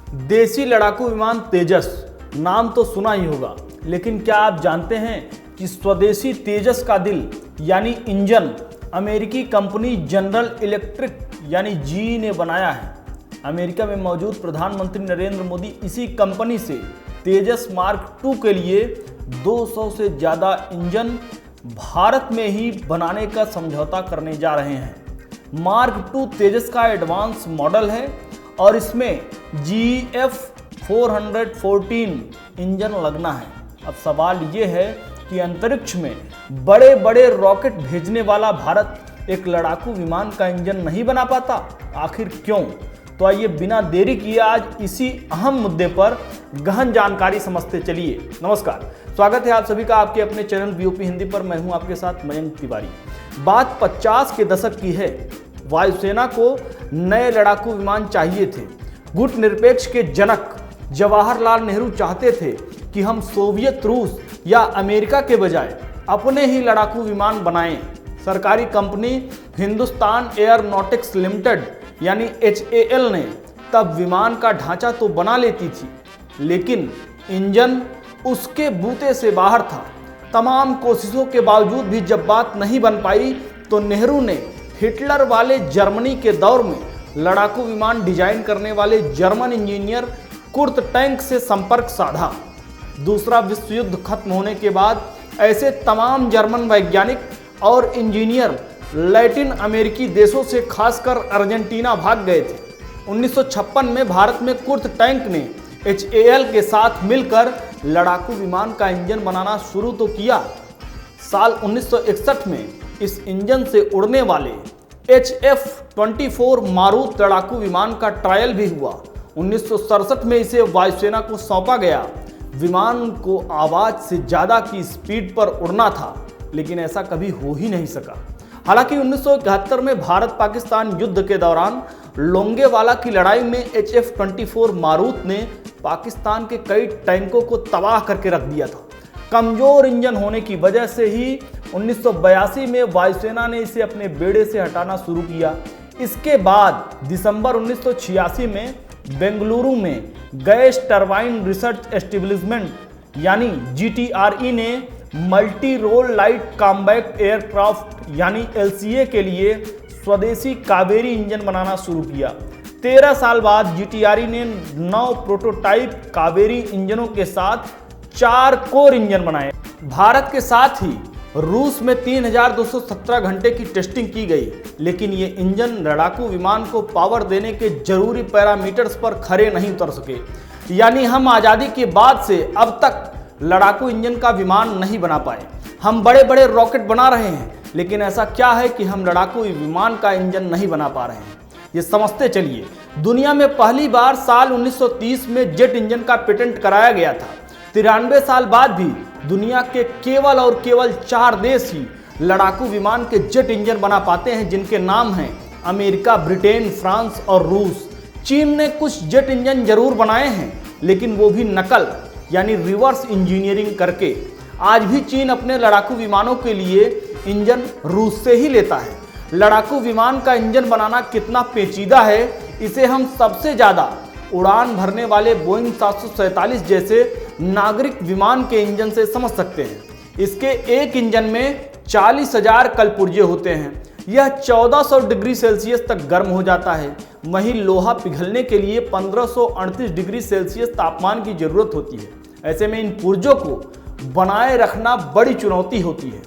देसी लड़ाकू विमान तेजस नाम तो सुना ही होगा, लेकिन क्या आप जानते हैं कि स्वदेशी तेजस का दिल यानी इंजन अमेरिकी कंपनी जनरल इलेक्ट्रिक यानी जी ने बनाया है। अमेरिका में मौजूद प्रधानमंत्री नरेंद्र मोदी इसी कंपनी से तेजस मार्क II के लिए 200 से ज़्यादा इंजन भारत में ही बनाने का समझौता करने जा रहे हैं। मार्क II तेजस का एडवांस मॉडल है और इसमें GF 414 इंजन लगना है। अब सवाल ये है कि अंतरिक्ष में बड़े बड़े रॉकेट भेजने वाला भारत एक लड़ाकू विमान का इंजन नहीं बना पाता, आखिर क्यों? तो आइए बिना देरी किए आज इसी अहम मुद्दे पर गहन जानकारी समझते चलिए। नमस्कार, स्वागत है आप सभी का आपके अपने चैनल BOP हिंदी पर। मैं हूं आपके साथ मयंक तिवारी। बात 50 के दशक की है। वायुसेना को नए लड़ाकू विमान चाहिए थे। गुटनिरपेक्ष के जनक जवाहरलाल नेहरू चाहते थे कि हम सोवियत रूस या अमेरिका के बजाय अपने ही लड़ाकू विमान बनाएं। सरकारी कंपनी हिंदुस्तान एयरोनॉटिक्स लिमिटेड यानी HAL ने तब विमान का ढांचा तो बना लेती थी, लेकिन इंजन उसके बूते से बाहर था। तमाम कोशिशों के बावजूद भी जब बात नहीं बन पाई तो नेहरू ने हिटलर वाले जर्मनी के दौर में लड़ाकू विमान डिजाइन करने वाले जर्मन इंजीनियर कुर्ट टैंक से संपर्क साधा। दूसरा विश्व युद्ध खत्म होने के बाद ऐसे तमाम जर्मन वैज्ञानिक और इंजीनियर लैटिन अमेरिकी देशों से खासकर अर्जेंटीना भाग गए थे। 1956 में भारत में कुर्ट टैंक ने HAL के साथ मिलकर लड़ाकू विमान का इंजन बनाना शुरू तो किया। साल 1961 में इस इंजन से उड़ने वाले HF-24 मारुत लड़ाकू विमान का ट्रायल भी हुआ। 1967 में इसे वायुसेना को सौंपा गया। विमान को आवाज से ज्यादा की स्पीड पर उड़ना था, लेकिन ऐसा कभी हो ही नहीं सका। हालांकि 1971 में भारत पाकिस्तान युद्ध के दौरान लोंगेवाला की लड़ाई में HF-24 मारुत ने पाकिस्तान के कई टैंकों को तबाह करके रख दिया था। कमजोर इंजन होने की वजह से ही 1982 में वायुसेना ने इसे अपने बेड़े से हटाना शुरू किया। इसके बाद दिसंबर 1986 में बेंगलुरु में गैस टरबाइन रिसर्च एस्टेब्लिशमेंट यानी GTRE ने multi role light combat aircraft यानी LCA के लिए स्वदेशी कावेरी इंजन बनाना शुरू किया। 13 साल बाद GTRE ने 9 प्रोटोटाइप कावेरी इंजनों के साथ 4 कोर इंजन बनाए। भारत के साथ ही रूस में 3217 घंटे की टेस्टिंग की गई, लेकिन ये इंजन लड़ाकू विमान को पावर देने के जरूरी पैरामीटर्स पर खरे नहीं उतर सके। यानी हम आज़ादी के बाद से अब तक लड़ाकू इंजन का विमान नहीं बना पाए। हम बड़े बड़े रॉकेट बना रहे हैं, लेकिन ऐसा क्या है कि हम लड़ाकू विमान का इंजन नहीं बना पा रहे हैं? ये समझते चलिए। दुनिया में पहली बार साल 1930 में जेट इंजन का पेटेंट कराया गया था। 93 साल बाद भी दुनिया के केवल और केवल 4 देश ही लड़ाकू विमान के जेट इंजन बना पाते हैं, जिनके नाम हैं अमेरिका, ब्रिटेन, फ्रांस और रूस। चीन ने कुछ जेट इंजन जरूर बनाए हैं, लेकिन वो भी नकल यानी रिवर्स इंजीनियरिंग करके। आज भी चीन अपने लड़ाकू विमानों के लिए इंजन रूस से ही लेता है। लड़ाकू विमान का इंजन बनाना कितना पेचीदा है, इसे हम सबसे ज़्यादा उड़ान भरने वाले बोइंग 747 जैसे नागरिक विमान के इंजन से समझ सकते हैं। इसके एक इंजन में 40,000 कलपुर्जे होते हैं। यह 1400 डिग्री सेल्सियस तक गर्म हो जाता है। वहीं लोहा पिघलने के लिए 1538 डिग्री सेल्सियस तापमान की जरूरत होती है। ऐसे में इन पुर्जों को बनाए रखना बड़ी चुनौती होती है।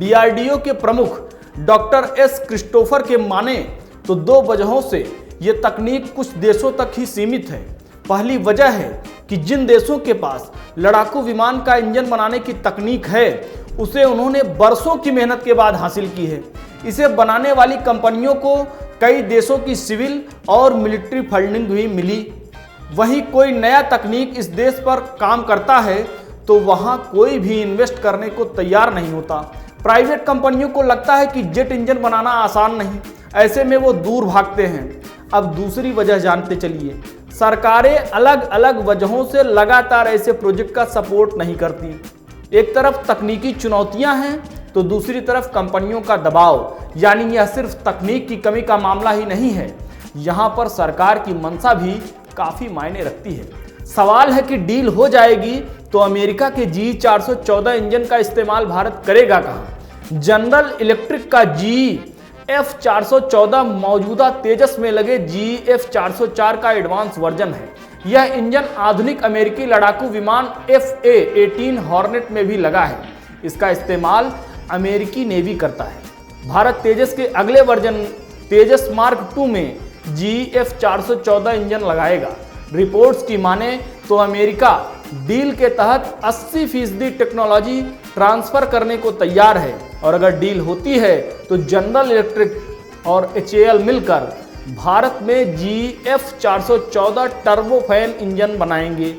DRDO के प्रमुख डॉक्टर S क्रिस्टोफर के माने तो 2 वजहों से ये तकनीक कुछ देशों तक ही सीमित है। पहली वजह है कि जिन देशों के पास लड़ाकू विमान का इंजन बनाने की तकनीक है, उसे उन्होंने बरसों की मेहनत के बाद हासिल की है। इसे बनाने वाली कंपनियों को कई देशों की सिविल और मिलिट्री फंडिंग भी मिली। वहीं कोई नया तकनीक इस देश पर काम करता है तो वहां कोई भी इन्वेस्ट करने को तैयार नहीं होता। प्राइवेट कंपनियों को लगता है कि जेट इंजन बनाना आसान नहीं, ऐसे में वो दूर भागते हैं। अब दूसरी वजह जानते चलिए। सरकारें अलग अलग वजहों से लगातार ऐसे प्रोजेक्ट का सपोर्ट नहीं करती। एक तरफ तकनीकी चुनौतियां हैं तो दूसरी तरफ कंपनियों का दबाव। यानी यह सिर्फ तकनीक की कमी का मामला ही नहीं है, यहाँ पर सरकार की मंशा भी काफी मायने रखती है। सवाल है कि डील हो जाएगी तो अमेरिका के G414 इंजन का इस्तेमाल भारत करेगा कहां? जनरल इलेक्ट्रिक का GF414 मौजूदा तेजस में लगे GF404 का एडवांस वर्जन है। यह इंजन आधुनिक अमेरिकी लड़ाकू विमान FA-18 हॉर्नेट में भी लगा है। इसका इस्तेमाल अमेरिकी नेवी करता है। भारत तेजस के अगले वर्जन तेजस मार्क 2 में GF414 इंजन लगाएगा। रिपोर्ट्स की माने तो अमेरिका डील के तहत 80% टेक्नोलॉजी ट्रांसफर करने को तैयार है और अगर डील होती है तो जनरल इलेक्ट्रिक और HAL मिलकर भारत में GF414 टर्बोफैन इंजन बनाएंगे।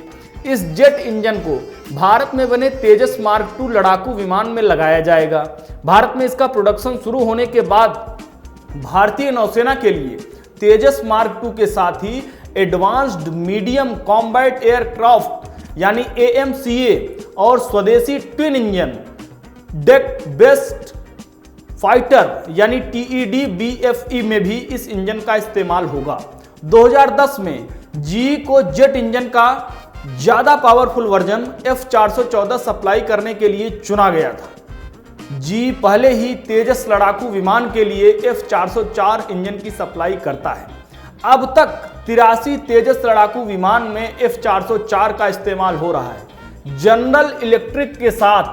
इस जेट इंजन को भारत में बने तेजस मार्क 2 लड़ाकू विमान में लगाया जाएगा। भारत में इसका प्रोडक्शन शुरू होने के बाद भारतीय नौसेना के लिए तेजस मार्क 2 के साथ ही एडवांस्ड मीडियम कॉम्बैट एयरक्राफ्ट यानी AMCA और स्वदेशी twin engine deck based fighter यानी TED-BFE में भी इस इंजन का इस्तेमाल होगा। 2010 में GE को जेट इंजन का ज्यादा पावरफुल वर्जन F414 सप्लाई करने के लिए चुना गया था। GE पहले ही तेजस लड़ाकू विमान के लिए F404 इंजन की सप्लाई करता है। अब तक 83 तेजस लड़ाकू विमान में F404 का इस्तेमाल हो रहा है। जनरल इलेक्ट्रिक के साथ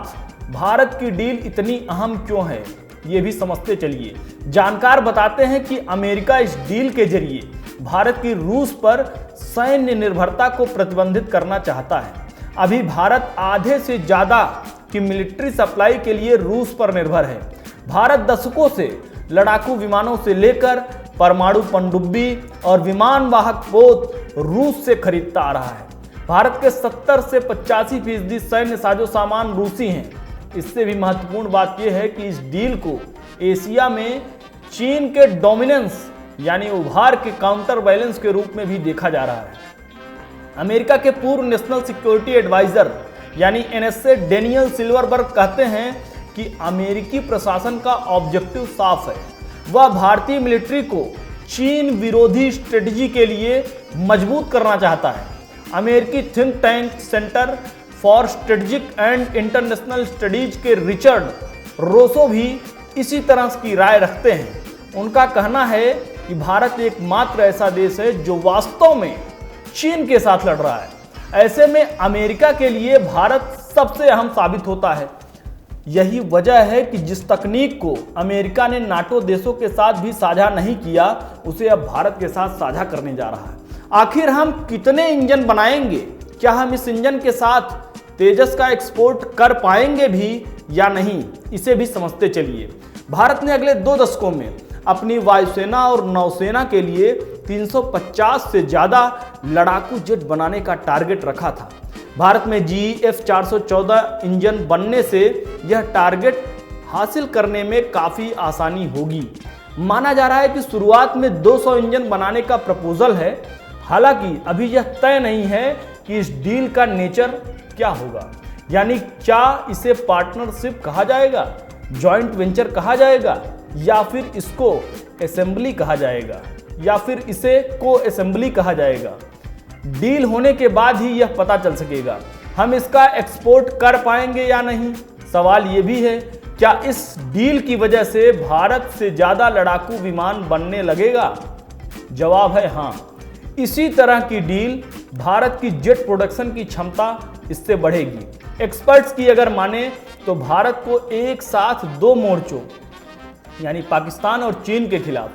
भारत की डील इतनी अहम क्यों है, ये भी समझते चलिए। जानकार बताते हैं कि अमेरिका इस डील के जरिए भारत की रूस पर सैन्य निर्भरता को प्रतिबंधित करना चाहता है। अभी भारत आधे से ज्यादा की मिलिट्री सप्लाई के लिए रूस पर निर्भर है। भारत दशकों से लड़ाकू विमानों से लेकर परमाणु पनडुब्बी और विमान वाहक पोत रूस से खरीदता आ रहा है। भारत के 70 से 85% सैन्य साजो सामान रूसी हैं। इससे भी महत्वपूर्ण बात यह है कि इस डील को एशिया में चीन के डोमिनेंस यानी उभार के काउंटर बैलेंस के रूप में भी देखा जा रहा है। अमेरिका के पूर्व नेशनल सिक्योरिटी एडवाइजर यानी NSA डेनियल सिल्वरबर्ग कहते हैं कि अमेरिकी प्रशासन का ऑब्जेक्टिव साफ है। वह भारतीय मिलिट्री को चीन विरोधी स्ट्रेटजी के लिए मजबूत करना चाहता है। अमेरिकी think tank centre for strategic and international studies के रिचर्ड रोसो भी इसी तरह की राय रखते हैं। उनका कहना है कि भारत एकमात्र ऐसा देश है जो वास्तव में चीन के साथ लड़ रहा है। ऐसे में अमेरिका के लिए भारत सबसे अहम साबित होता है। यही वजह है कि जिस तकनीक को अमेरिका ने नाटो देशों के साथ भी साझा नहीं किया, उसे अब भारत के साथ साझा करने जा रहा है। आखिर हम कितने इंजन बनाएंगे? क्या हम इस इंजन के साथ तेजस का एक्सपोर्ट कर पाएंगे भी या नहीं, इसे भी समझते चलिए। भारत ने अगले 2 दशकों में अपनी वायुसेना और नौसेना के लिए 350 से ज्यादा लड़ाकू जेट बनाने का टारगेट रखा था। भारत में GF414 इंजन बनने से यह टारगेट हासिल करने में काफी आसानी होगी। माना जा रहा है कि शुरुआत में 200 इंजन बनाने का प्रपोजल है। हालांकि अभी यह तय नहीं है कि इस डील का नेचर क्या होगा, यानी क्या इसे पार्टनरशिप कहा जाएगा, जॉइंट वेंचर कहा जाएगा, या फिर इसको असेंबली कहा जाएगा, या फिर इसे को असेंबली कहा जाएगा। डील होने के बाद ही यह पता चल सकेगा हम इसका एक्सपोर्ट कर पाएंगे या नहीं। सवाल यह भी है, क्या इस डील की वजह से भारत से ज्यादा लड़ाकू विमान बनने लगेगा? जवाब है हाँ। इसी तरह की डील भारत की जेट प्रोडक्शन की क्षमता इससे बढ़ेगी। एक्सपर्ट्स की अगर माने तो भारत को एक साथ 2 मोर्चों यानी पाकिस्तान और चीन के खिलाफ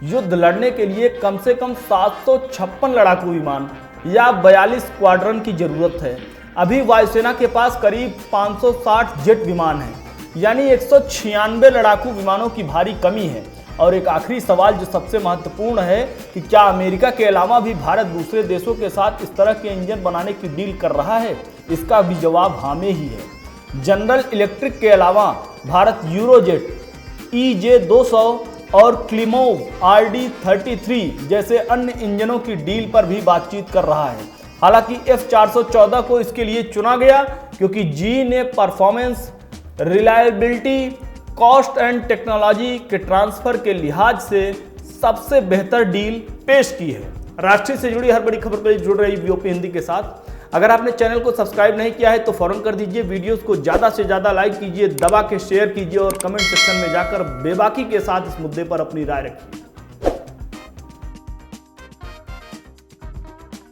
युद्ध लड़ने के लिए कम से कम 756 लड़ाकू विमान या 42 स्क्वाड्रन की जरूरत है। अभी वायुसेना के पास करीब 560 जेट विमान हैं, यानी 196 लड़ाकू विमानों की भारी कमी है। और एक आखिरी सवाल जो सबसे महत्वपूर्ण है कि क्या अमेरिका के अलावा भी भारत दूसरे देशों के साथ इस तरह के इंजन बनाने की डील कर रहा है? इसका भी जवाब हाँ में ही है। जनरल इलेक्ट्रिक के अलावा भारत यूरोजेट, EJ200 और क्लिमोव RD33 जैसे अन्य इंजनों की डील पर भी बातचीत कर रहा है। हालांकि F414 को इसके लिए चुना गया क्योंकि GE ने performance, reliability, cost and technology के ट्रांसफर के लिहाज से सबसे बेहतर डील पेश की है। राष्ट्रीय से जुड़ी हर बड़ी खबर के लिए जुड़ रही वीओपी हिंदी के साथ। अगर आपने चैनल को सब्सक्राइब नहीं किया है तो फौरन कर दीजिए, वीडियोस को ज्यादा से ज्यादा लाइक कीजिए, दबा के शेयर कीजिए और कमेंट सेक्शन में जाकर बेबाकी के साथ इस मुद्दे पर अपनी राय रखिए।